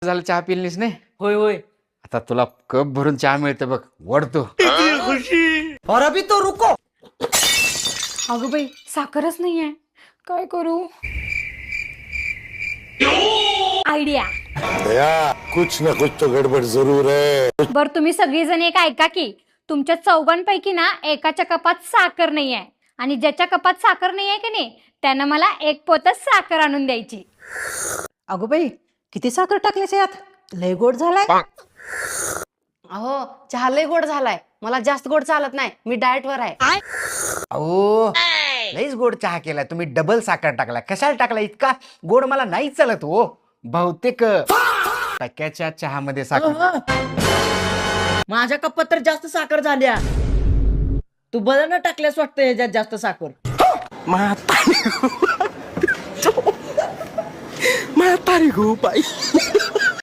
झालं चहा पिलीस नाही. होय होय. आता तुला कप भरून चहा मिळतं बघ, वडतो. और अभी तो रुको. अगं बाई साखरच नाहीये, काय करू? आयडिया. दया कुछ न कुछ तो गड़बड़ जरूर है. बर तुम्ही सगळीजण एक ऐका की, तुमच्या चौघांपैकी ना एकाच्या कपात साखर नाहीये आणि ज्याच्या कपात साखर नाहीये की नाही त्यानं मला एक पोतच साखर आणून द्यायची. अगो बाई किती साखर टाकलेस यात, लय गोड झालाय. अहो चहा लय गोड झालाय, मला जास्त गोड चालत नाही, मी डाएट वर आहे. अहो लईच गोड चहा केलाय तुम्ही, डबल साखर टाकलाय. कशाला टाकलाय इतका गोड? मला नाही चालत हो. बहुतेक टक्क्याच्या चहामध्ये साखर. माझ्या कपात तर जास्त साखर झाल्या. तू बदल टाकल्यास वाटतं ह्याच्यात जास्त साखर. Mata ni go, pai.